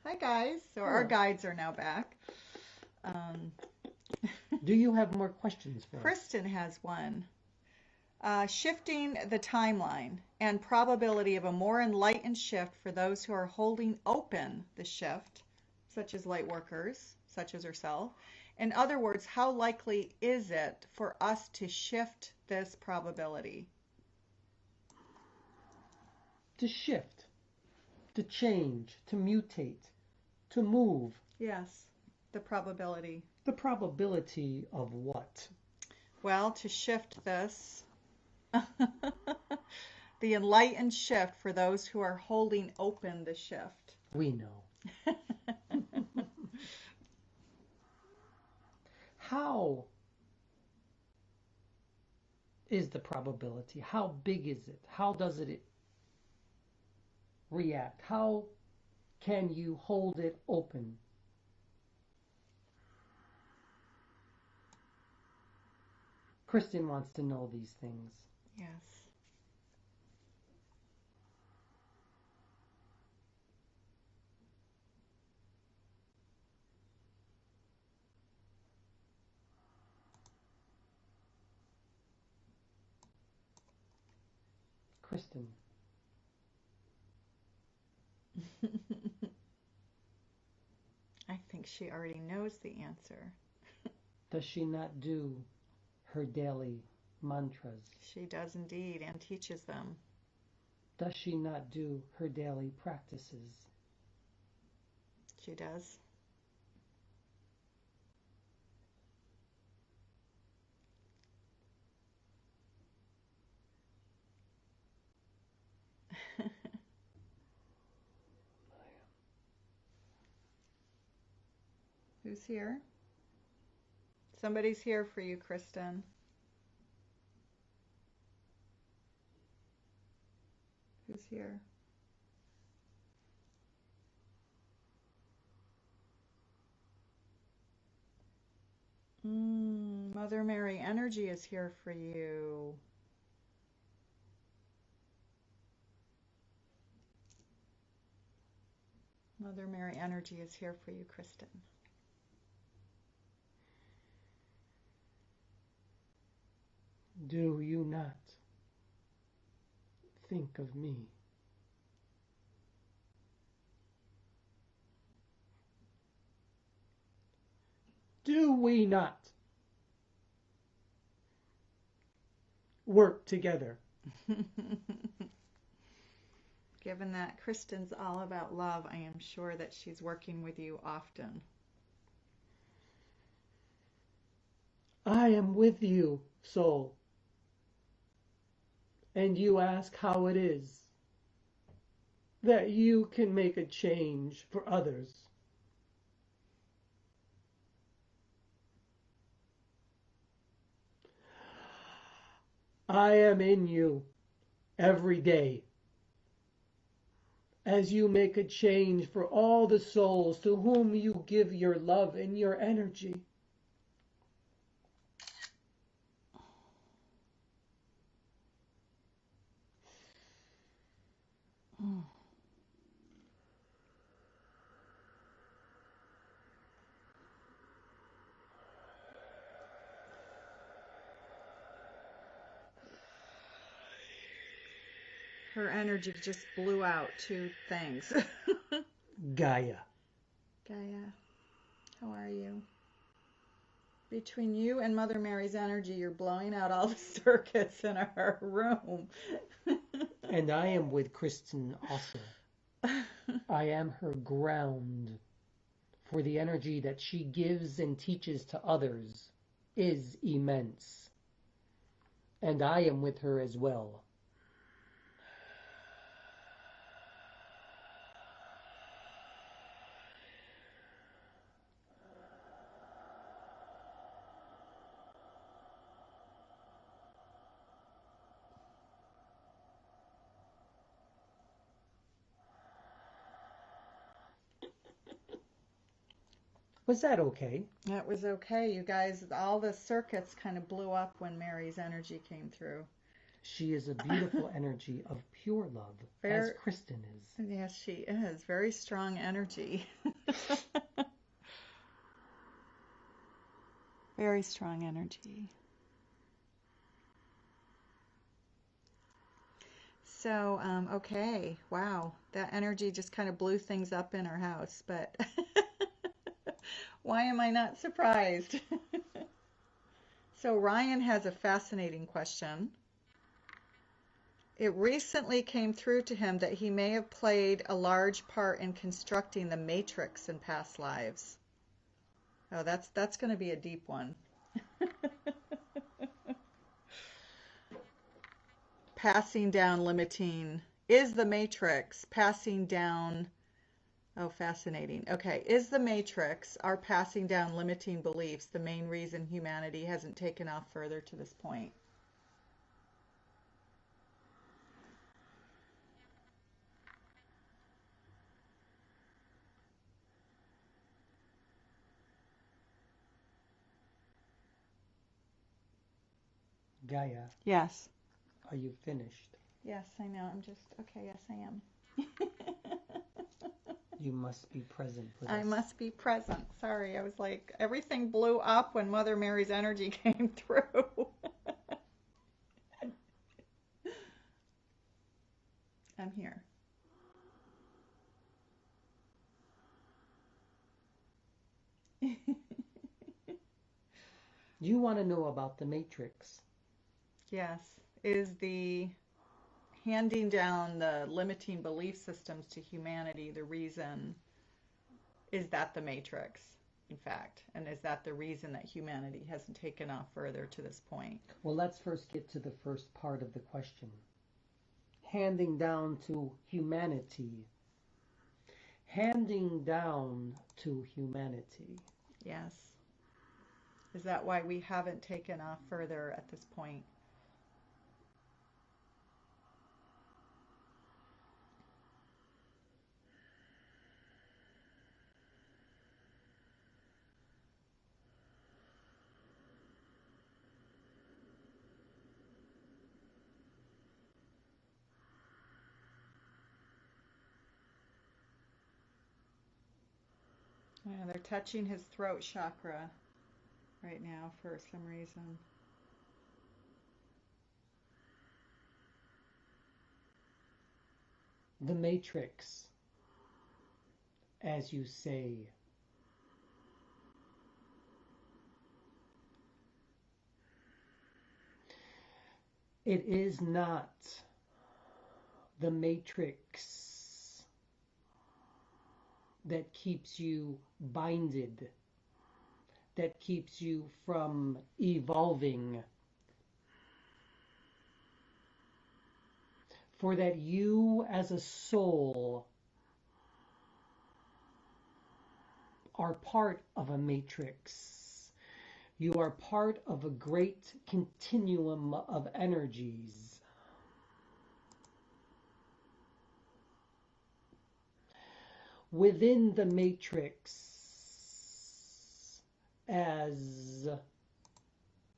Hi guys. So our guides are now back. Do you have more questions for us? Kristen has one. Shifting the timeline and probability of a more enlightened shift for those who are holding open the shift, such as light workers, such as herself. In other words, how likely is it for us to shift this probability? To shift, to change, to mutate, to move. Yes, the probability. The probability of what? Well, to shift this, the enlightened shift for those who are holding open the shift. We know. How is the probability? How big is it? How does it react? How can you hold it open? Kristen wants to know these things. Yes. Kristen. I think she already knows the answer. Does she not do her daily mantras? She does indeed, and teaches them. Does she not do her daily practices? She does. Who's here? Somebody's here for you, Kristen. Who's here? Mother Mary energy is here for you. Mother Mary energy is here for you, Kristen. Do you not think of me? Do we not work together? Given that Kristen's all about love, I am sure that she's working with you often. I am with you, soul. And you ask how it is that you can make a change for others. I am in you every day as you make a change for all the souls to whom you give your love and your energy. Her energy just blew out 2 things. Gaia. Gaia, how are you? Between you and Mother Mary's energy, you're blowing out all the circuits in our room. And I am with Kristen also. I am her ground, for the energy that she gives and teaches to others is immense. And I am with her as well. Was that okay? That was okay. You guys, all the circuits kind of blew up when Mary's energy came through. She is a beautiful energy of pure love, as Kristen is. Yes, she is. Very strong energy. Very strong energy. So, okay. Wow. That energy just kind of blew things up in our house, but why am I not surprised? So Ryan has a fascinating question. It recently came through to him that he may have played a large part in constructing the matrix in past lives. Oh, that's going to be a deep one. Passing down limiting. Is the matrix passing down? Oh, fascinating. Okay. Is the matrix, our passing down limiting beliefs, the main reason humanity hasn't taken off further to this point? Gaia, Yes. are you finished? Yes, I know. I'm just, okay, yes, I am. You must be present with us. I must be present. Sorry, I was like, everything blew up when Mother Mary's energy came through. I'm here. You want to know about the matrix? Yes. Is the handing down the limiting belief systems to humanity the reason? Is that the matrix, in fact? And is that the reason that humanity hasn't taken off further to this point? Well, let's first get to the first part of the question. Handing down to humanity. Handing down to humanity. Yes. Is that why we haven't taken off further at this point? Yeah, they're touching his throat chakra right now for some reason. The matrix, as you say. It is not the matrix that keeps you binded, that keeps you from evolving. For that you as a soul are part of a matrix. You are part of a great continuum of energies. Within the matrix, as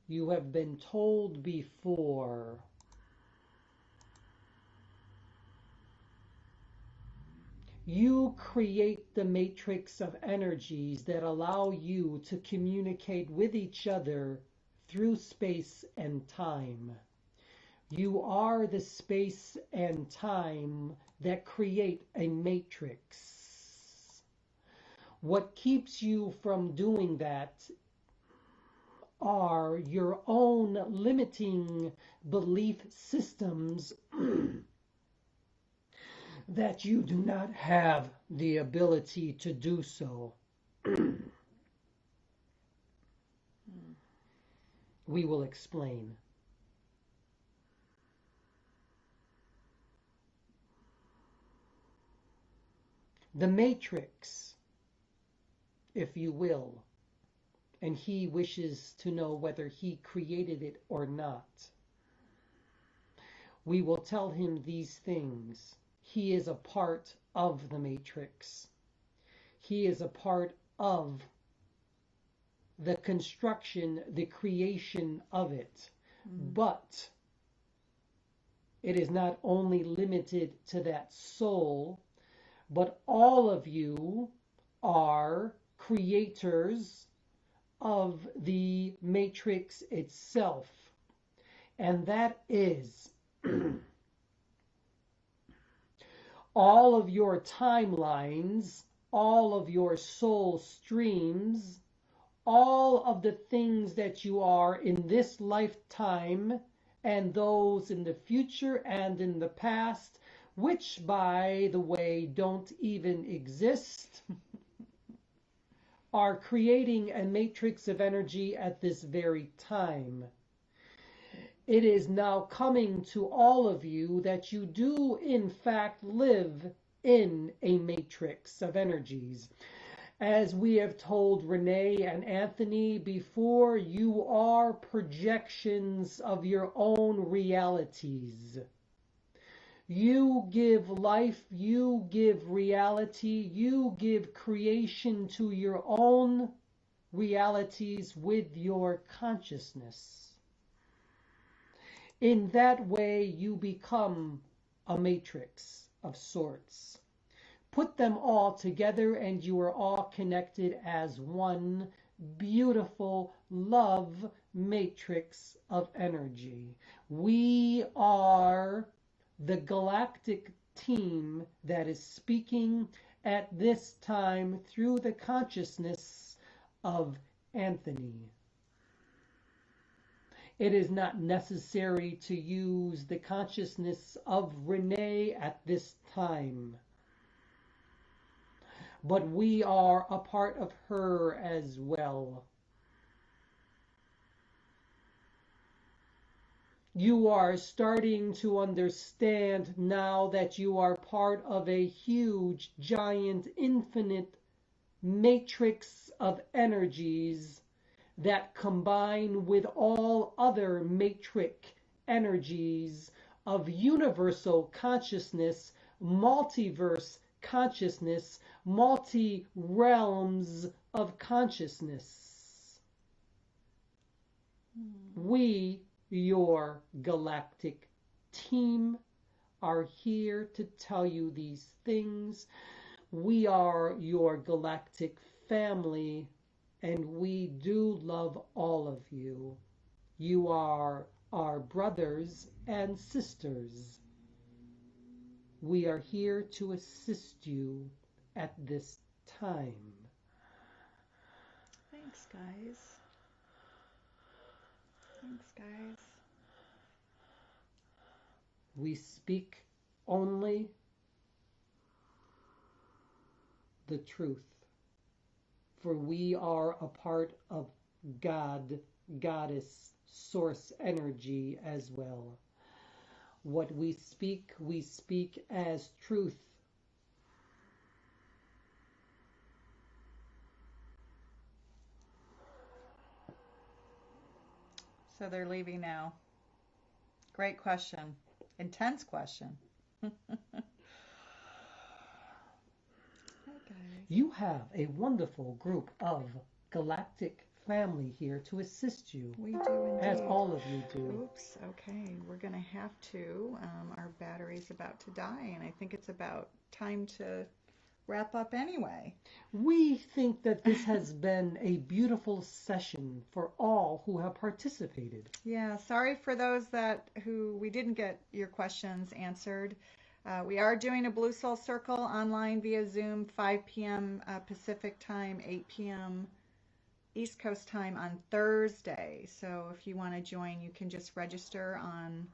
you have been told before, you create the matrix of energies that allow you to communicate with each other through space and time. You are the space and time that create a matrix. What keeps you from doing that are your own limiting belief systems that you do not have the ability to do so. We will explain. The matrix, if you will, and he wishes to know whether he created it or not. We will tell him these things. He is a part of the matrix. He is a part of the construction, the creation of it. But it is not only limited to that soul, but all of you are creators of the matrix itself. And that is all of your timelines, all of your soul streams, all of the things that you are in this lifetime and those in the future and in the past, which, by the way, don't even exist, are creating a matrix of energy at this very time. It is now coming to all of you that you do, in fact, live in a matrix of energies. As we have told Renee and Anthony before, you are projections of your own realities. You give life, you give reality, you give creation to your own realities with your consciousness. In that way, you become a matrix of sorts. Put them all together and you are all connected as one beautiful love matrix of energy. We are the galactic team that is speaking at this time through the consciousness of Anthony. It is not necessary to use the consciousness of Renee at this time. But we are a part of her as well. You are starting to understand now that you are part of a huge, giant, infinite matrix of energies that combine with all other matrix energies of universal consciousness, multiverse consciousness, multi-realms of consciousness. We, your galactic team, are here to tell you these things. We are your galactic family, and we do love all of you. You are our brothers and sisters. We are here to assist you at this time. Thanks, guys. Thanks, guys. We speak only the truth, for we are a part of God, Goddess, Source energy as well. What we speak as truth. So they're leaving now. Great question. Intense question. Hi, guys. You have a wonderful group of galactic family here to assist you. We do indeed. As all of you do. Oops, okay. We're going to have to. Our battery's about to die, and I think it's about time to wrap up anyway. We think that this has been a beautiful session for all who have participated. Yeah, sorry for those who we didn't get your questions answered. We are doing a Blue Soul Circle online via Zoom, 5 p.m. Pacific time, 8 p.m. East Coast time on Thursday. So if you want to join, you can just register on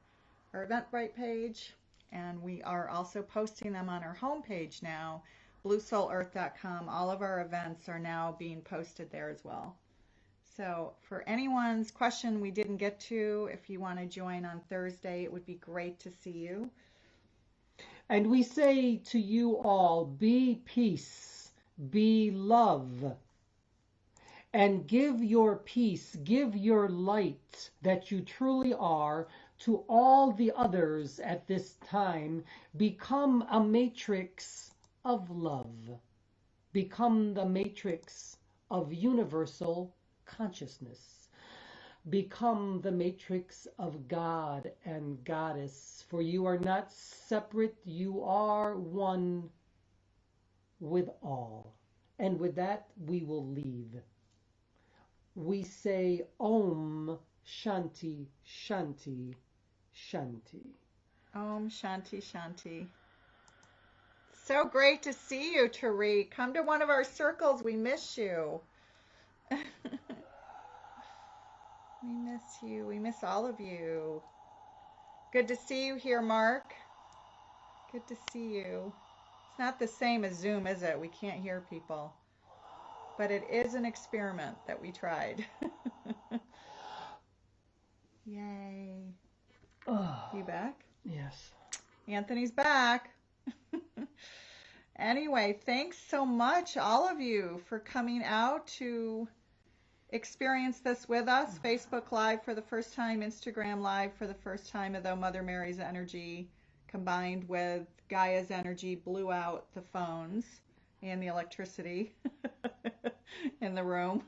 our Eventbrite page. And we are also posting them on our homepage now, bluesoulearth.com. All of our events are now being posted there as well. So for anyone's question we didn't get to, if you want to join on Thursday, it would be great to see you. And we say to you all, be peace, be love, and give your peace, give your light that you truly are to all the others at this time. Become a matrix of love. Become the matrix of universal consciousness. Become the matrix of God and Goddess, for you are not separate, you are one with all. And with that, we will leave. We say Om Shanti Shanti Shanti. Om Shanti Shanti. So great to see you, Tariq. Come to one of our circles. We miss you. We miss you. We miss all of you. Good to see you here, Mark. Good to see you. It's not the same as Zoom, is it? We can't hear people. But it is an experiment that we tried. Yay. You back? Yes. Anthony's back. Anyway, thanks so much, all of you, for coming out to experience this with us. Facebook Live for the first time, Instagram Live for the first time, although Mother Mary's energy combined with Gaia's energy blew out the phones and the electricity in the room.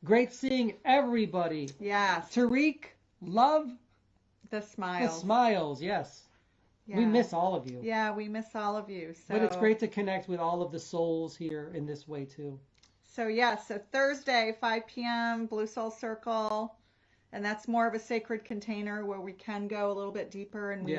Great seeing everybody. Yes. Tariq, love. The smiles. The smiles, yes. Yeah. We miss all of you. Yeah, we miss all of you. So, but it's great to connect with all of the souls here in this way too. So yes, so Thursday, 5 p.m., Blue Soul Circle. And that's more of a sacred container where we can go a little bit deeper. And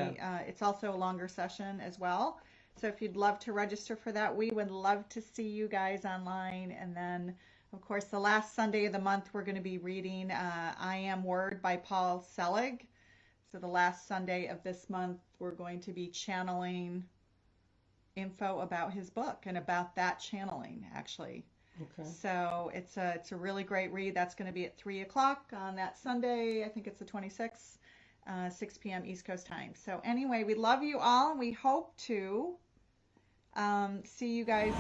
it's also a longer session as well. So if you'd love to register for that, we would love to see you guys online. And then, of course, the last Sunday of the month, we're going to be reading I Am Word by Paul Selig. So the last Sunday of this month, we're going to be channeling info about his book and about that channeling, actually. Okay. So it's a really great read. That's going to be at 3 o'clock on that Sunday. I think it's the 26th, 6 p.m. East Coast time. So anyway, we love you all, and we hope to see you guys